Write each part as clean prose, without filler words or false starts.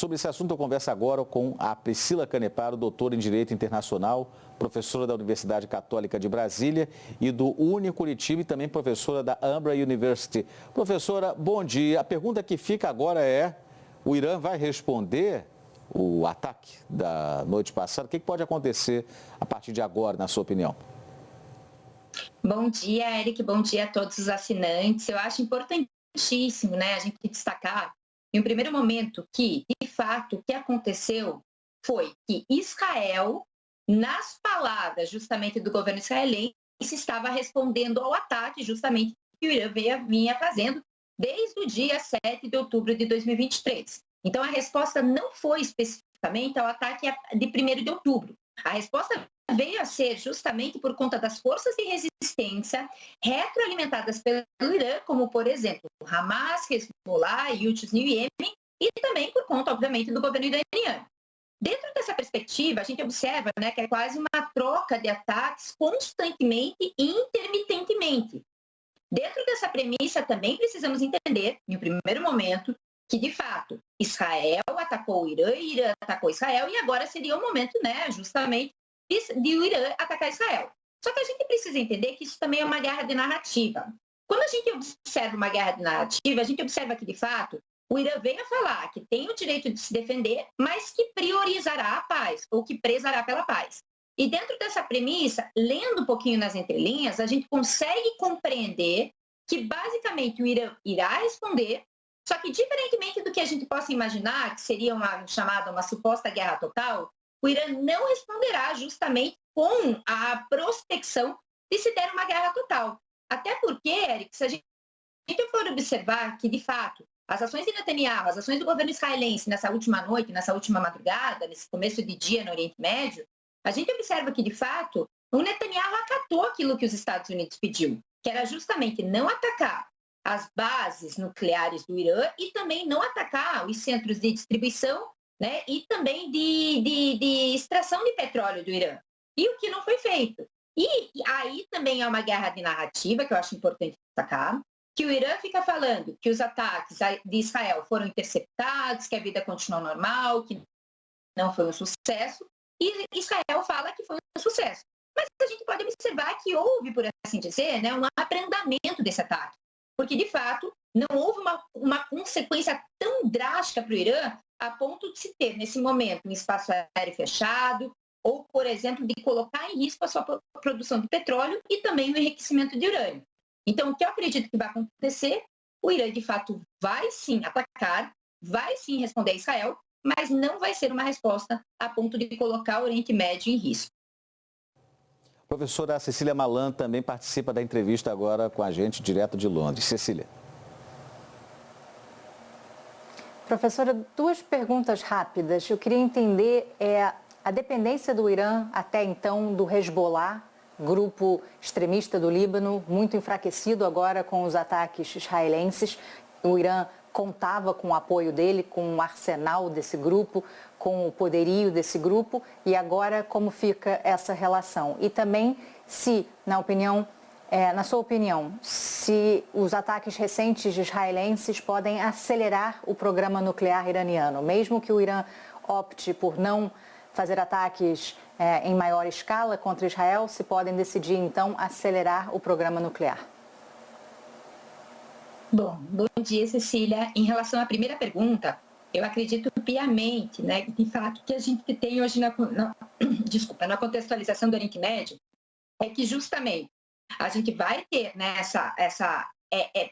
Sobre esse assunto eu converso agora com a Priscila Caneparo, doutora em Direito Internacional, professora da Universidade Católica de Brasília e do Unicuritiba e também professora da Umbra University. Professora, bom dia. A pergunta que fica agora é, o Irã vai responder o ataque da noite passada? O que pode acontecer a partir de agora, na sua opinião? Bom dia, Eric. Bom dia a todos os assinantes. Eu acho importantíssimo, a gente destacar, em um primeiro momento, que, de fato, o que aconteceu foi que Israel, nas palavras justamente do governo israelense, estava respondendo ao ataque justamente que o Irã vinha fazendo desde o dia 7 de outubro de 2023. Então, a resposta não foi especificamente ao ataque de 1º de outubro. A resposta veio a ser justamente por conta das forças de resistência retroalimentadas pelo Irã, como, por exemplo, Hamas, Hezbollah e Houthis no Iêmen, e também por conta, obviamente, do governo iraniano. Dentro dessa perspectiva, a gente observa que é quase uma troca de ataques constantemente e intermitentemente. Dentro dessa premissa, também precisamos entender, em um primeiro momento, que, de fato, Israel atacou o Irã, e Irã atacou Israel, e agora seria o momento, justamente, de o Irã atacar Israel. Só que a gente precisa entender que isso também é uma guerra de narrativa. Quando a gente observa uma guerra de narrativa, a gente observa que, de fato, o Irã vem a falar que tem o direito de se defender, mas que priorizará a paz, ou que prezará pela paz. E dentro dessa premissa, lendo um pouquinho nas entrelinhas, a gente consegue compreender que, basicamente, o Irã irá responder, só que, diferentemente do que a gente possa imaginar, que seria uma suposta guerra total, o Irã não responderá justamente com a prospecção de se der uma guerra total. Até porque, Eric, se a gente for observar que, de fato, as ações de Netanyahu, as ações do governo israelense nessa última noite, nessa última madrugada, nesse começo de dia no Oriente Médio, a gente observa que, de fato, o Netanyahu acatou aquilo que os Estados Unidos pediu, que era justamente não atacar as bases nucleares do Irã e também não atacar os centros de distribuição, e também de extração de petróleo do Irã. E o que não foi feito. E aí também é uma guerra de narrativa, que eu acho importante destacar, que o Irã fica falando que os ataques de Israel foram interceptados, que a vida continuou normal, que não foi um sucesso, e Israel fala que foi um sucesso. Mas a gente pode observar que houve, por assim dizer, um abrandamento desse ataque. Porque, de fato, não houve uma consequência tão drástica para o Irã a ponto de se ter, nesse momento, um espaço aéreo fechado, ou, por exemplo, de colocar em risco a sua produção de petróleo e também o enriquecimento de urânio. Então, o que eu acredito que vai acontecer, o Irã, de fato, vai sim atacar, vai sim responder a Israel, mas não vai ser uma resposta a ponto de colocar o Oriente Médio em risco. Professora Cecília Malan também participa da entrevista agora com a gente, direto de Londres. Cecília. Professora, 2 perguntas rápidas. Eu queria entender a dependência do Irã até então do Hezbollah, grupo extremista do Líbano, muito enfraquecido agora com os ataques israelenses. O Irã contava com o apoio dele, com o arsenal desse grupo, com o poderio desse grupo, e agora como fica essa relação? E também se, na sua opinião, se os ataques recentes israelenses podem acelerar o programa nuclear iraniano, mesmo que o Irã opte por não fazer ataques em maior escala contra Israel, se podem decidir, então, acelerar o programa nuclear. Bom dia, Cecília. Em relação à primeira pergunta, eu acredito piamente, de fato, que a gente tem hoje na contextualização do Oriente Médio, é que justamente a gente vai ter essa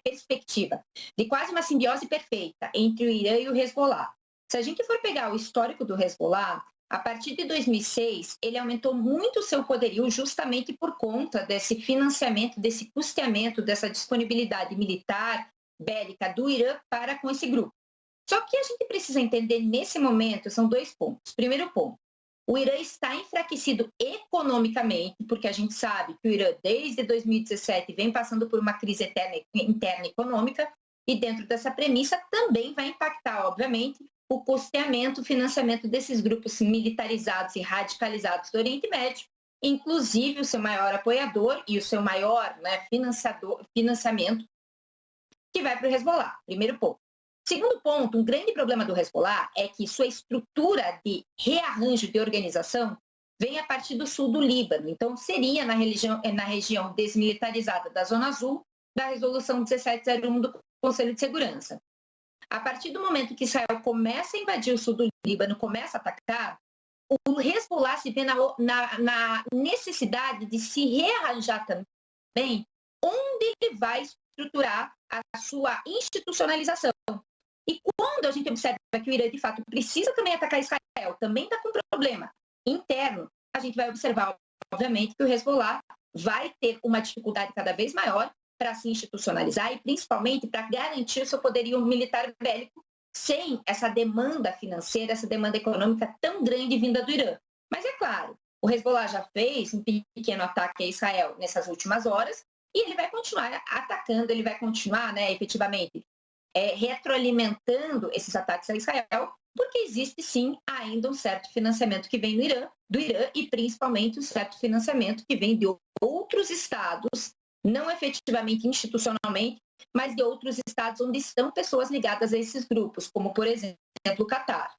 perspectiva de quase uma simbiose perfeita entre o Irã e o Hezbollah. Se a gente for pegar o histórico do Hezbollah, a partir de 2006, ele aumentou muito o seu poderio justamente por conta desse financiamento, desse custeamento, dessa disponibilidade militar, bélica do Irã para com esse grupo. Só que a gente precisa entender nesse momento, são 2 pontos. Primeiro ponto, o Irã está enfraquecido economicamente, porque a gente sabe que o Irã, desde 2017, vem passando por uma crise interna econômica, e dentro dessa premissa também vai impactar, obviamente, o custeamento, o financiamento desses grupos militarizados e radicalizados do Oriente Médio, inclusive o seu maior apoiador e o seu maior financiamento, que vai para o Hezbollah. Primeiro ponto. Segundo ponto, um grande problema do Hezbollah é que sua estrutura de rearranjo de organização vem a partir do sul do Líbano. Então, seria na região desmilitarizada da Zona Azul da Resolução 1701 do Conselho de Segurança. A partir do momento que Israel começa a invadir o sul do Líbano, começa a atacar, o Hezbollah se vê na necessidade de se rearranjar também onde ele vai estruturar a sua institucionalização. E quando a gente observa que o Irã, de fato, precisa também atacar Israel, também está com problema interno, a gente vai observar, obviamente, que o Hezbollah vai ter uma dificuldade cada vez maior para se institucionalizar e, principalmente, para garantir o seu poderio militar bélico sem essa demanda financeira, essa demanda econômica tão grande vinda do Irã. Mas, é claro, o Hezbollah já fez um pequeno ataque a Israel nessas últimas horas e ele vai continuar atacando, ele vai continuar, efetivamente, retroalimentando esses ataques a Israel, porque existe sim ainda um certo financiamento que vem do Irã e principalmente um certo financiamento que vem de outros estados, não efetivamente institucionalmente, mas de outros estados onde estão pessoas ligadas a esses grupos, como por exemplo o Catar.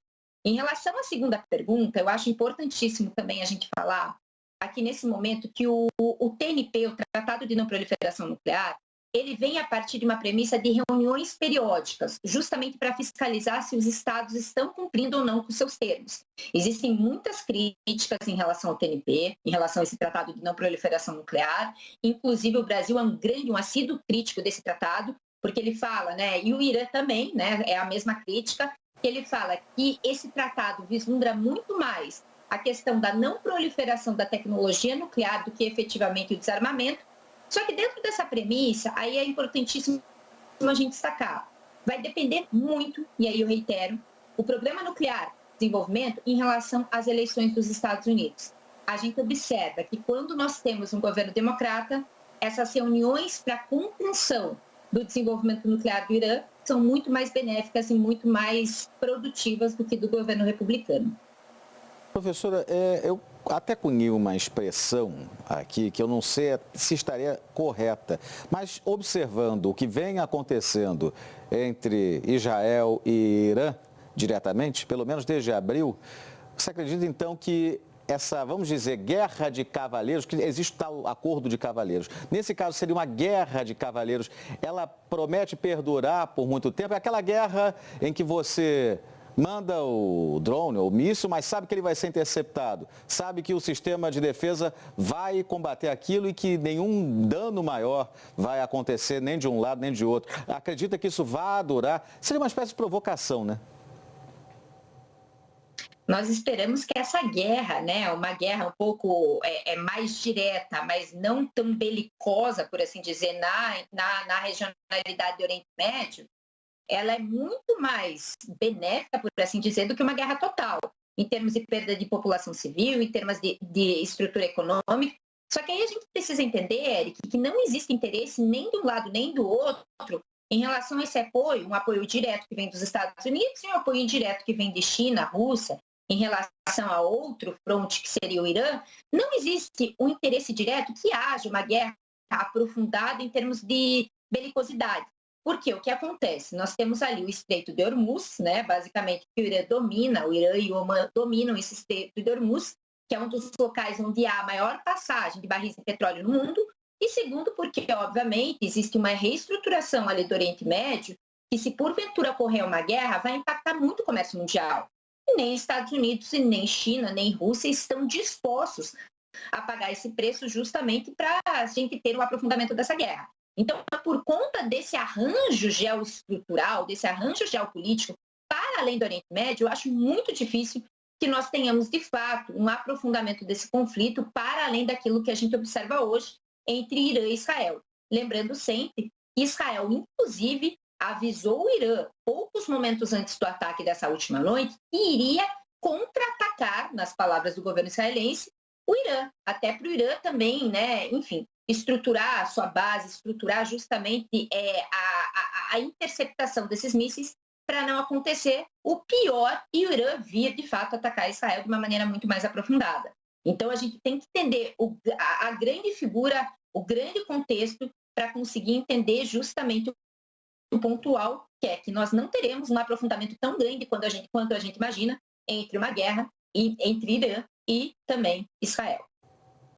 Em relação à segunda pergunta, eu acho importantíssimo também a gente falar aqui nesse momento que o TNP, o Tratado de Não Proliferação Nuclear, ele vem a partir de uma premissa de reuniões periódicas, justamente para fiscalizar se os estados estão cumprindo ou não com seus termos. Existem muitas críticas em relação ao TNP, em relação a esse Tratado de Não Proliferação Nuclear. Inclusive, o Brasil é um assíduo crítico desse tratado, porque ele fala, e o Irã também, é a mesma crítica, que ele fala que esse tratado vislumbra muito mais a questão da não proliferação da tecnologia nuclear do que efetivamente o desarmamento. Só que dentro dessa premissa, aí é importantíssimo a gente destacar. Vai depender muito, e aí eu reitero, o programa nuclear de desenvolvimento em relação às eleições dos Estados Unidos. A gente observa que quando nós temos um governo democrata, essas reuniões para a contenção do desenvolvimento nuclear do Irã são muito mais benéficas e muito mais produtivas do que do governo republicano. Professora, eu até cunhei uma expressão aqui que eu não sei se estaria correta, mas observando o que vem acontecendo entre Israel e Irã diretamente, pelo menos desde abril, você acredita então que essa, vamos dizer, guerra de cavaleiros, que existe tal acordo de cavaleiros, nesse caso seria uma guerra de cavaleiros, ela promete perdurar por muito tempo? É aquela guerra em que você manda o drone ou o míssil, mas sabe que ele vai ser interceptado, sabe que o sistema de defesa vai combater aquilo e que nenhum dano maior vai acontecer nem de um lado nem de outro. Acredita que isso vai durar? Seria uma espécie de provocação, né? Nós esperamos que essa guerra, uma guerra um pouco mais direta, mas não tão belicosa, por assim dizer, na regionalidade do Oriente Médio, ela é muito mais benéfica, por assim dizer, do que uma guerra total, em termos de perda de população civil, em termos de estrutura econômica. Só que aí a gente precisa entender, Eric, que não existe interesse nem de um lado nem do outro em relação a esse apoio, um apoio direto que vem dos Estados Unidos e um apoio indireto que vem de China, Rússia, em relação a outro fronte que seria o Irã. Não existe um interesse direto que haja uma guerra aprofundada em termos de belicosidade. Porque o que acontece? Nós temos ali o Estreito de Hormuz, basicamente que o Irã e o Omã dominam esse Estreito de Hormuz, que é um dos locais onde há a maior passagem de barris de petróleo no mundo, e segundo porque, obviamente, existe uma reestruturação ali do Oriente Médio, que se porventura ocorrer uma guerra, vai impactar muito o comércio mundial. E nem Estados Unidos, e nem China, nem Rússia estão dispostos a pagar esse preço justamente para a gente ter um aprofundamento dessa guerra. Então, por conta desse arranjo geoestrutural, desse arranjo geopolítico, para além do Oriente Médio, eu acho muito difícil que nós tenhamos, de fato, um aprofundamento desse conflito para além daquilo que a gente observa hoje entre Irã e Israel. Lembrando sempre que Israel, inclusive, avisou o Irã, poucos momentos antes do ataque dessa última noite, que iria contra-atacar, nas palavras do governo israelense, o Irã. Até para o Irã também, enfim, estruturar a sua base, estruturar justamente a interceptação desses mísseis para não acontecer o pior e o Irã vir, de fato, atacar Israel de uma maneira muito mais aprofundada. Então, a gente tem que entender a grande figura, o grande contexto, para conseguir entender justamente o pontual que é que nós não teremos um aprofundamento tão grande quanto a gente imagina entre uma guerra entre Irã e também Israel.